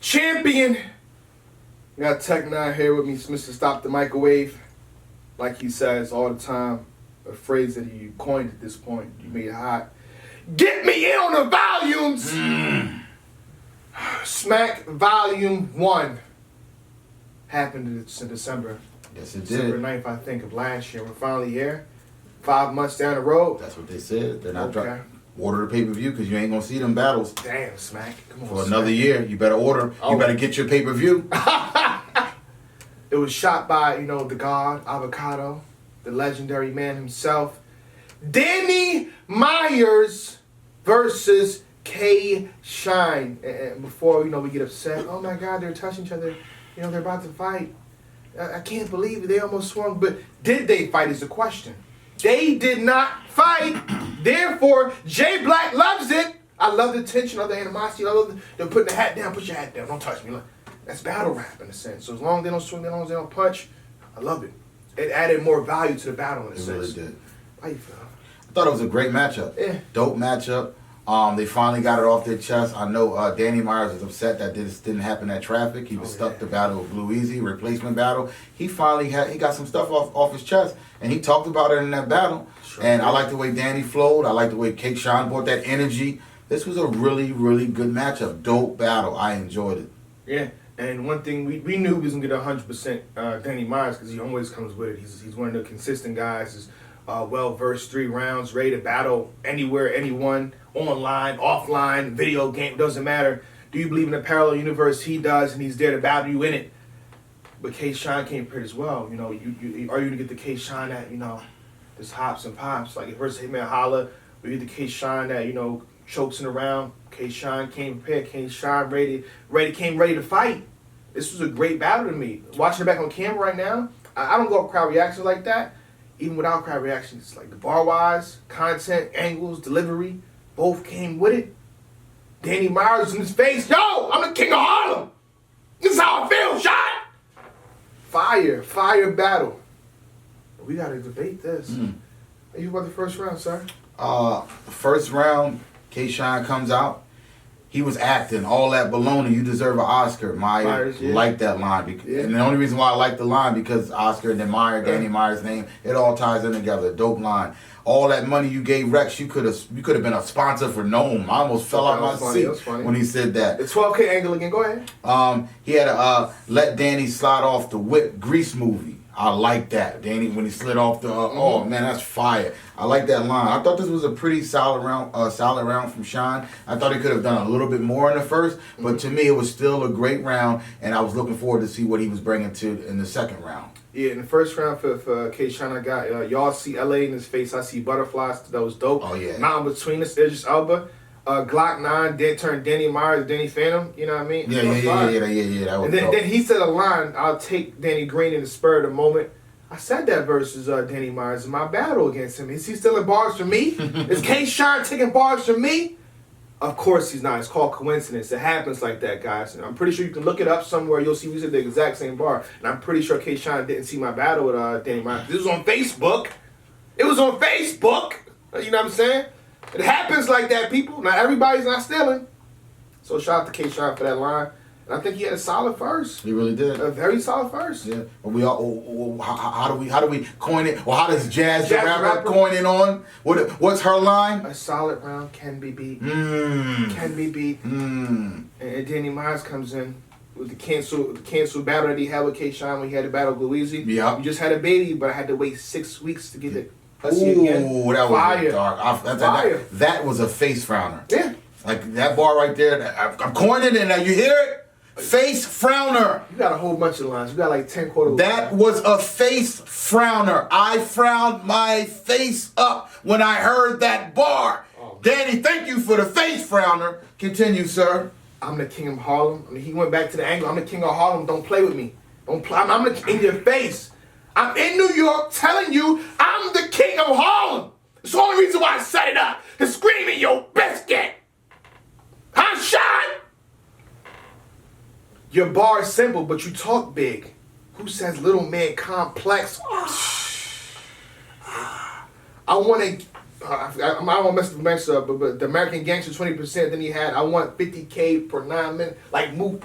champion. Got Tech Nine here with me, Mr. Stop the Microwave. Like he says all the time, a phrase that he coined at this point, you made it hot. Get me in on the volumes! Smack Volume 1 happened in December. Yes, it December did. 9th, I think, of last year. We're finally here. 5 months down the road. That's what they said. They're not Okay. order the pay-per-view because you ain't gonna see them battles Damn, Smack. Come on, for Smack. another year. You better order. Oh. You better get your pay-per-view. It was shot by, the God, Avocado, the legendary man himself. Danny Myers versus K Shine. And before, we get upset, oh my God, they're touching each other. They're about to fight. I can't believe it. They almost swung. But did they fight is the question. They did not fight. Therefore, Jay Black loves it. I love the tension, I love the animosity. I love the putting the hat down. Put your hat down. Don't touch me. Look, that's battle rap in a sense. So as long as they don't swing, as long as they don't punch, I love it. It added more value to the battle in a sense. It really did. How you feel? I thought it was a great matchup. Yeah. Dope matchup. They finally got it off their chest. I know Danny Myers was upset that this didn't happen at Traffic. He was stuck the battle with Blue Easy, replacement battle. He finally got some stuff off his chest, and he talked about it in that battle. Sure. And I like the way Danny flowed. I like the way K Shine brought that energy. This was a really, really good matchup. Dope battle. I enjoyed it. Yeah. And one thing we knew we was gonna get 100% Danny Myers because he always comes with it. He's one of the consistent guys. He's well versed, 3 rounds, ready to battle anywhere, anyone, online, offline, video game, doesn't matter. Do you believe in a parallel universe? He does, and he's there to battle you in it. But K Shine came prepared as well. Are you gonna get the K Shine that this hops and pops like versus Hitman Holla? We get the K Shine that chokesing around. K Shine came prepared. K Shine came ready to fight. This was a great battle to me. Watching it back on camera right now, I don't go off crowd reactions like that. Even without crowd reactions, like the bar wise, content, angles, delivery, both came with it. Danny Myers in his face, yo, I'm the king of Harlem. This is how I feel, shot. Fire battle. We gotta debate this. How you about the first round, sir? First round, K Shine comes out. He was acting all that baloney. You deserve an Oscar. Myers liked that line. And the only reason why I like the line because Oscar and then Danny Myers' name, it all ties in together. Dope line. All that money you gave Rex, you could have been a sponsor for Gnome. I almost fell out my seat when he said that. The 12K angle again. Go ahead. He had to let Danny slide off the Whip Grease movie. I like that. Danny, when he slid off the, oh man, that's fire. I like that line. I thought this was a pretty solid round from Shine. I thought he could have done a little bit more in the first, but to me it was still a great round, and I was looking forward to see what he was bringing to in the second round. Yeah, in the first round for K Shine, I got y'all see LA in his face. I see butterflies. That was dope. Oh yeah. Mountain between us, Idris Elba. Glock 9 did turn Danny Myers, Danny Phantom. You know what I mean? Yeah. That was and dope. then he said a line, I'll take Danny Green in the spur of the moment. I said that versus Danny Myers in my battle against him. Is he stealing bars from me? Is K Shine taking bars from me? Of course he's not. It's called coincidence. It happens like that, guys. And I'm pretty sure you can look it up somewhere. You'll see we said the exact same bar. And I'm pretty sure K Shine didn't see my battle with Danny Myers. This was on Facebook. It was on Facebook. You know what I'm saying? It happens like that, people. Not everybody's not stealing. So shout out to K Shine for that line. And I think he had a solid first. He really did. A very solid first. Yeah. But we all. How do we coin it? Or how does Jazz the Rapper coin it on? What's her line? A solid round can be beat. Can be beat. And Danny Myers comes in with the cancel battle that he had with K Shine when he had to battle Louisi. Yeah. You just had a baby, but I had to wait 6 weeks to get it. Ooh, that was fire. Dark. Fire. That was a face frowner. Yeah. Like that bar right there. I'm coining it. Now you hear it? Face frowner. You got a whole bunch of lines. You got like 10 quarter. That was a face frowner. I frowned my face up when I heard that bar. Oh, Danny, thank you for the face frowner. Continue, sir. I'm the king of Harlem. I mean, he went back to the angle. I'm the king of Harlem. Don't play with me. Don't play. I'm the king in your face. I'm in New York telling you I'm the king of Harlem. It's the only reason why I set it up. To scream in your biscuit. Huh, Shine? Your bar is simple, but you talk big. Who says little man complex? I want to. I don't want to mess up, but the American Gangster 20%. Then he had. I want 50K per 9 minutes. Like move.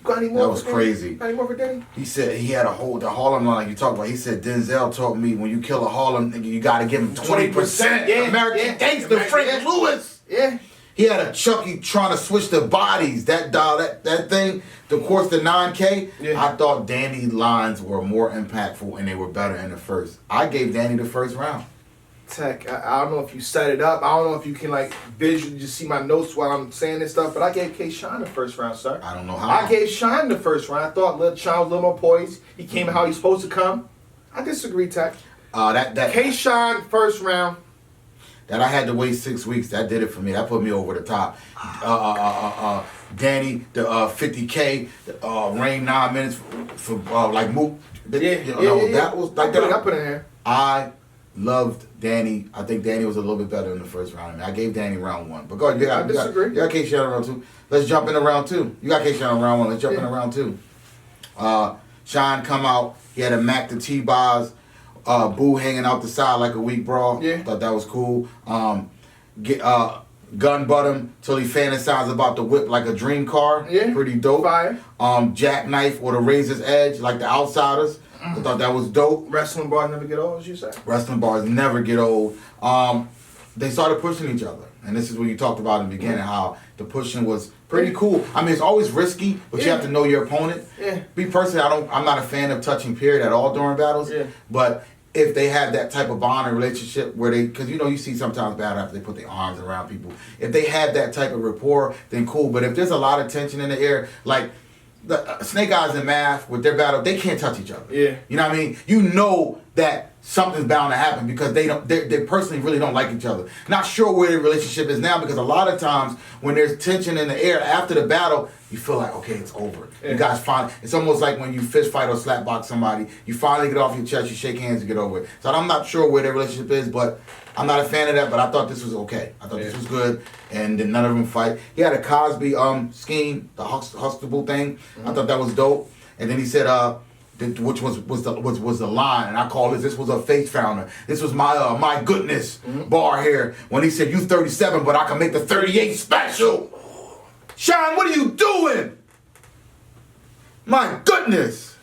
Got any more? That was crazy. Got any more for Danny? He said he had the Harlem line like you talked about. He said Denzel taught me when you kill a Harlem nigga, you gotta give him 20%. Yeah, American Gangster, Frank Lewis. Yeah. He had a Chucky trying to switch the bodies. That thing, of course, the 9K. Yeah. I thought Danny lines were more impactful and they were better in the first. I gave Danny the first round. Tech, I don't know if you set it up. I don't know if you can like visually just see my notes while I'm saying this stuff, but I gave K-Shine the first round, sir. I don't know how. I gave Shine the first round. I thought Lil Shine was a little more poised. He came how he's supposed to come. I disagree, Tech. That K-Shine first round. That I had to wait 6 weeks. That did it for me. That put me over the top. Danny, the 50K, Rain 9 minutes for like Mook. That was like that. I put it in here. I loved Danny. I think Danny was a little bit better in the first round. I mean, I gave Danny round 1. But go ahead. I disagree. You got K-Shine in round 2. Let's jump into round 2. You got K-Shine in round 1. Let's jump into round 2. Shine come out. He had a Mac to T-Bars. Boo hanging out the side like a weak bra. Yeah. Thought that was cool. Gun butt him till he fantasized about the whip like a dream car. Yeah. Pretty dope. Fire. Jackknife or the razor's edge like the Outsiders. I thought that was dope. Wrestling bars never get old, as you say. Wrestling bars never get old. They started pushing each other. And this is what you talked about in the beginning, how the pushing was pretty cool. I mean, it's always risky, but you have to know your opponent. Yeah. Me personally, I'm not a fan of touching period at all during battles. Yeah. But if they have that type of bond and relationship where because you see sometimes battle after they put their arms around people. If they have that type of rapport, then cool. But if there's a lot of tension in the air, like the Snake Eyes and Math with their battle, they can't touch each other. Yeah. You know what I mean? You know that something's bound to happen because they personally really don't like each other. Not sure where their relationship is now because a lot of times when there's tension in the air after the battle, you feel like, okay, it's over. Yeah. You guys it's almost like when you fist fight or slap box somebody, you finally get off your chest, you shake hands, you get over it. So I'm not sure where their relationship is, but I'm not a fan of that, but I thought this was okay. I thought this was good, and then none of them fight. He had a Cosby scheme, the Huxtable thing. Mm-hmm. I thought that was dope. And then he said, which was the line, and I call this was a face founder. This was my goodness bar here when he said you 37, but I can make the 38 special. Shine, what are you doing? My goodness.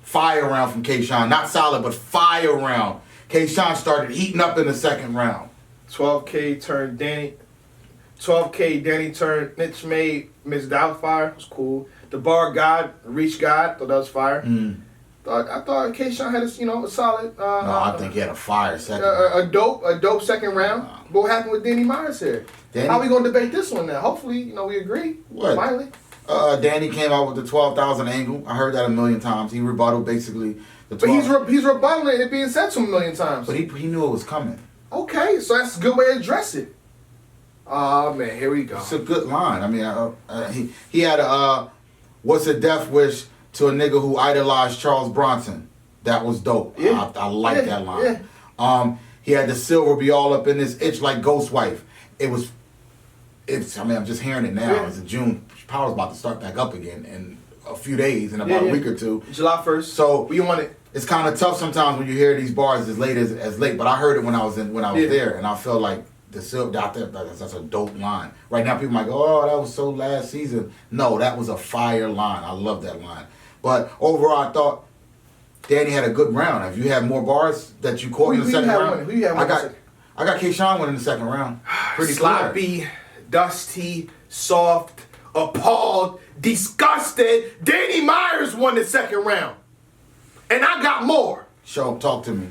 Fire round from K-Shine, not solid, but fire round. K-Shine started heating up in the second round. 12K turned Danny. 12K Danny turned Mitch made Miss Doubtfire. Was cool. The bar God, Reach God, thought that was fire. I thought K-Shine had a solid. No, I think he had a fire second. A dope second round. What happened with Danny Myers here? Danny? How we gonna debate this one now? Hopefully, we agree. What? Finally. Danny came out with the 12,000 angle. I heard that a million times. He rebutted basically the 12. But he's rebuttaling it being said to him a million times. But he knew it was coming. Okay, so that's a good way to address it. Oh man, here we go. It's a good line. I mean, he had a what's a death wish to a nigga who idolized Charles Bronson. That was dope. Yeah. I like that line. Yeah. He had the silver be all up in his itch like Ghost Wife. I'm just hearing it now. Yeah. It's in June. Power's about to start back up again in a few days, in about a week or two. July 1st. So we want it. It's kind of tough sometimes when you hear these bars as late as late. But I heard it when I was there, and I felt like the silver. That's a dope line. Right now, people might go, "Oh, that was so last season." No, that was a fire line. I love that line. But overall, I thought Danny had a good round. If you had more bars that you caught in the second round, I got K-Shine winning the second round. Pretty sloppy, clear. dusty, soft, appalled, disgusted. Danny Myers won the second round. And I got more. Show, talk to me.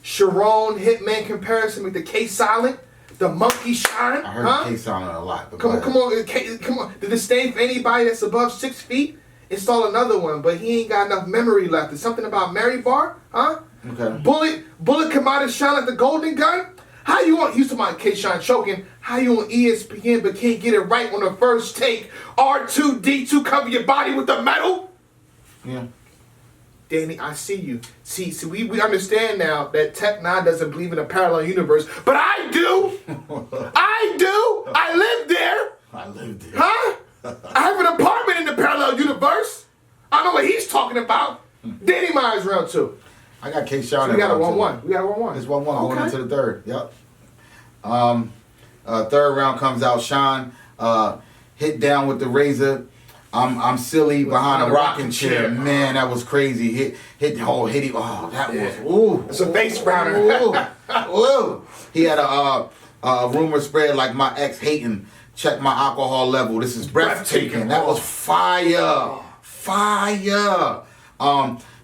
Sharon Hitman comparison with the K-Silent, the Monkey Shine. I heard the K-Silent a lot. Come on. The disdain for anybody that's above 6 feet, install another one, but he ain't got enough memory left. There's something about Mary Bar, huh? Okay. Bullet come out and shine like the golden gun. How you on Houston my K-Shine choking? How you on ESPN but can't get it right on the first take? R2D2 cover your body with the metal? Yeah. Danny, I see you. See, we understand now that Tech 9 doesn't believe in a parallel universe, but I do. I do. I live there. I lived there. Huh? I have an apartment in the parallel universe. I know what he's talking about. Danny Myers round 2. I got K-Shine. So we got a 1-1. We got a 1-1. It's 1-1. I'm going into the third. Yep. Third round comes out. Sean. hit down with the razor. I'm silly behind a rocking chair. Man, that was crazy. Hit him. Oh, that was ooh. It's a face browner. Ooh. He had a rumor spread like my ex hating. Check my alcohol level. This is breathtaking. That was fire. Fire.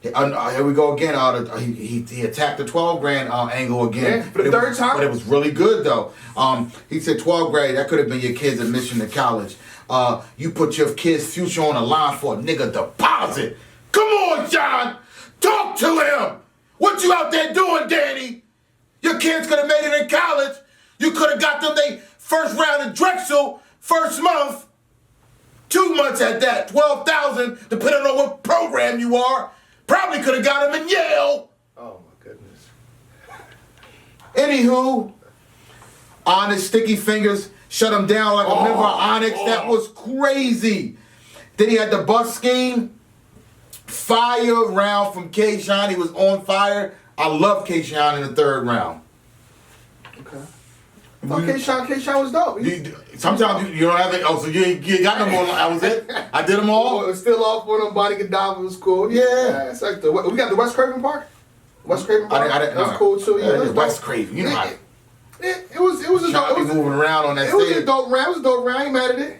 Here we go again. He attacked the 12 grand angle again. Yeah, for the third time. But it was really good though. He said 12 grade. That could have been your kid's admission to college. You put your kid's future on the line for a nigga deposit. Come on, John. Talk to him. What you out there doing, Danny? Your kids could have made it in college. You could have got them they first round in Drexel first month. 2 months at that. 12,000, depending on what program you are. Probably could have got him in Yale. Oh my goodness. Anywho, Onyx Sticky Fingers shut him down like a member of Onyx. That was crazy. Then he had the bus scheme. Fire round from K-Shine. He was on fire. I love K-Shine in the third round. Okay. I thought K-Shine was dope. Sometimes you don't have it. Oh, so you got them all. That was it? I did them all? It was still off for them. Body Gaddafi was cool. Yeah. It's like we got the West Craven Park. West Craven Park. That was cool too. Yeah, West Craven. You know how it was a dope. It was moving around on that stage. It was a dope round. It was a dope round. He mad at it.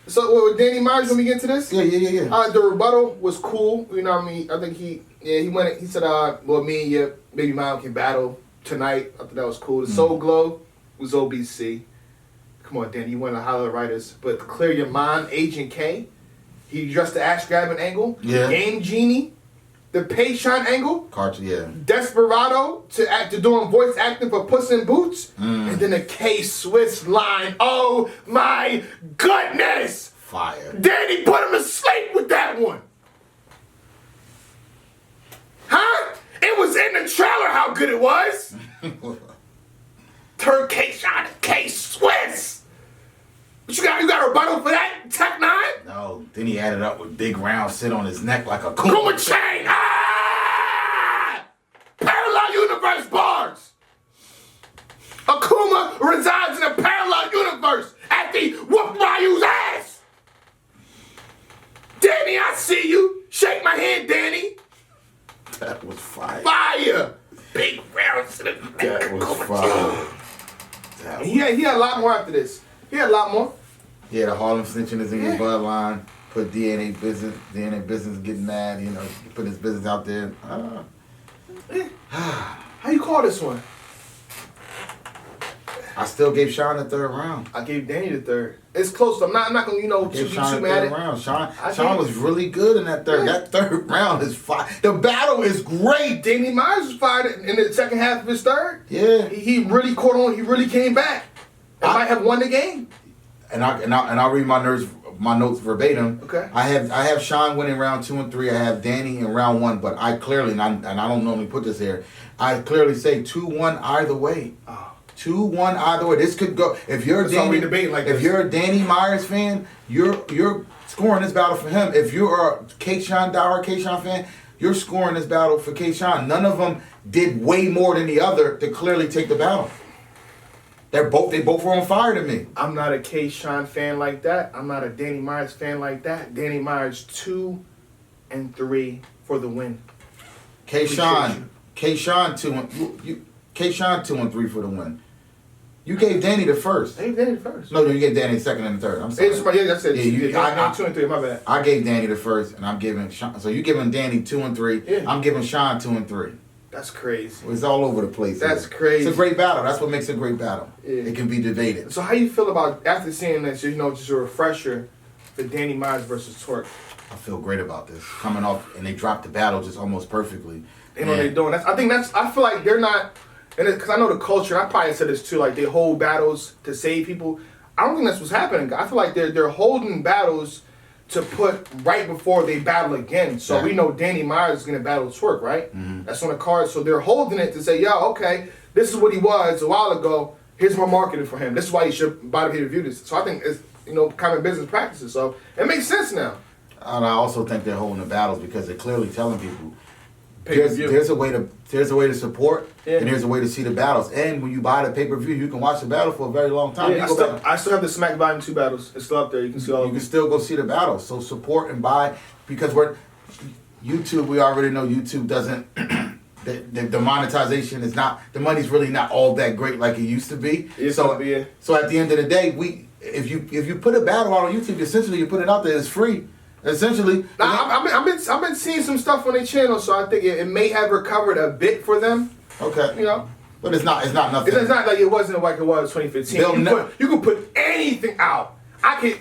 So with Danny Myers, when we get into this, yeah. The rebuttal was cool. You know what I mean? I think he went. He said, well, me and your baby mom can battle tonight. I thought that was cool. The Soul Glow was OBC. Come on, Danny, you want to holler at writers, but Clear Your Mind, Agent K. He addressed the ash grabbing angle. Yeah. Game Genie, the Pay-Shine angle. Carter, yeah. Desperado to doing voice acting for Puss in Boots, and then the K-Swiss line. Oh my goodness! Fire. Danny put him to sleep with that one. Huh? It was in the trailer how good it was. Turn K-Shine to K-Swiss. But you got a rebuttal for that, Tech 9? No, then he added up with big round sit on his neck like a Kuma chain. Parallel universe bars. Akuma resides in a parallel universe after he whooped Ryu's ass. Danny, I see you. Shake my hand, Danny. That was fire. Fire. Big rounds to the neck. That was fire. He had a lot more after this. He had a lot more. Yeah, the Harlem snitching is in your bloodline. Put DNA business getting mad, put his business out there. How you call this one? I still gave Sean the third round. I gave Danny the third. It's close. I'm not gonna, give Sean the third round. Sean was really good in that third. Yeah. That third round is fire. The battle is great. Danny Myers was fired in the second half of his third. Yeah. He really caught on. He really came back. I might have won the game. And I'll read my notes verbatim. Okay. I have Sean winning round 2 and 3. I have Danny in round 1, but I clearly and I don't normally put this here. I clearly say 2-1 either way. Oh. 2-1 either way. This could go. If you're a Danny Myers fan, you're scoring this battle for him. If you're a K-Shine diehard K-Shine fan, you're scoring this battle for K-Shine. None of them did way more than the other to clearly take the battle. They both were on fire to me. I'm not a K-Shine fan like that. I'm not a Danny Myers fan like that. Danny Myers 2 and 3 for the win. K-Shine 2 and 3 for the win. You gave Danny the first. I gave Danny the first. No, you gave Danny the second and the third. I'm sorry. I said I 2 and 3. My bad. I gave Danny the first, and I'm giving Sean. So you giving Danny 2 and 3. Yeah. I'm giving Sean 2 and 3. That's crazy. It's all over the place. That's crazy. It's a great battle. That's what makes a great battle. Yeah. It can be debated. So how you feel about after seeing this? Just a refresher for Danny Myers versus Twork. I feel great about this coming off, and they dropped the battle just almost perfectly. They know what they're doing. I feel like they're not. And because I know the culture, and I probably said this too, like they hold battles to save people. I don't think that's what's happening. I feel like they're holding battles to put right before they battle again. So we know Danny Myers is going to battle Twork, right? Mm-hmm. That's on the card. So they're holding it to say, okay, this is what he was a while ago. Here's my marketing for him. This is why you should buy the pay-per-view this. So I think it's, common business practices. So it makes sense now. And I also think they're holding the battles because they're clearly telling people, pay-per-view. There's a way to support, Yeah. and there's a way to see the battles. And when you buy the pay-per-view, you can watch the battle for a very long time. Yeah, I still have the Smack Volume 2 battles. It's still up there. You can see all of You them. can still go see the battles. So support and buy, because YouTube. We already know YouTube doesn't. The monetization is not. The money's really not all that great like it used to be. So at the end of the day, if you put a battle out on YouTube, essentially you put it out there. It's free. Essentially. Now, I've been seeing some stuff on their channel, so I think it may have recovered a bit for them. Okay. You know. But it's not nothing. It's not like it wasn't like it was 2015. You could put anything out. I could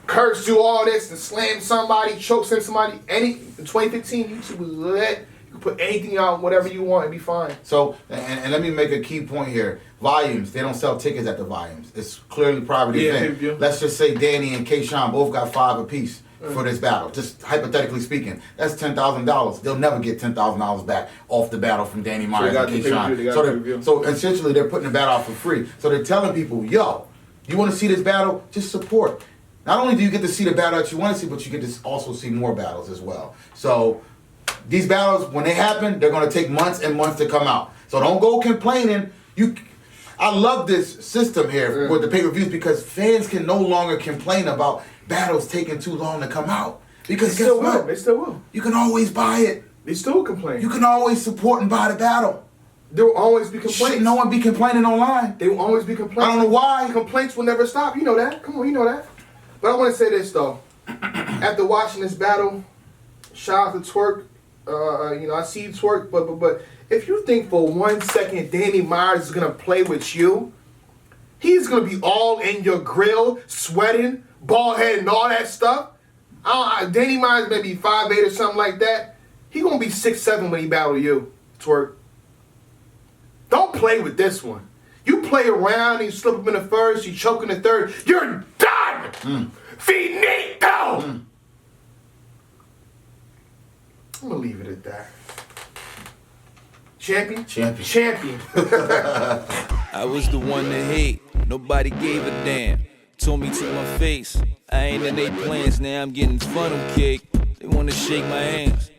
curse, do all this, and slam somebody, choke somebody. In 2015, YouTube was lit. You could put anything out, whatever you want, and be fine. So, and let me make a key point here. Volumes, they don't sell tickets at the volumes. It's clearly private event. Yeah. Let's just say Danny and K-Shine both got 5 apiece for this battle. Just hypothetically speaking, that's $10,000. They'll never get $10,000 back off the battle from Danny Myers and K-Shine. So essentially, they're putting the battle out for free. So they're telling people, yo, you want to see this battle? Just support. Not only do you get to see the battle that you want to see, but you get to also see more battles as well. So these battles, when they happen, they're going to take months and months to come out. So don't go complaining. I love this system here with the pay-per-views, because fans can no longer complain about battles taking too long to come out. Because They still will. you can always buy it. They still complain. You can always support and buy the battle. There will always be complaints. Shit, no one be complaining online. They will always be complaints. I don't know why. Complaints will never stop. You know that. Come on, you know that. But I want to say this, though. After watching this battle, shout out to Twerk. I see you Twerk, but if you think for 1 second Danny Myers is going to play with you, he's going to be all in your grill, sweating, bald head and all that stuff. Danny Myers may be 5'8" or something like that. He going to be 6'7" when he battle you, Twerk. Don't play with this one. You play around, you slip him in the first, you choke in the third, you're done! Finito! I'm gonna leave it at that. Champion? Champion. I was the one to hate, nobody gave a damn. Told me to my face, I ain't in they plans, now I'm getting funnel cake. They wanna shake my hands.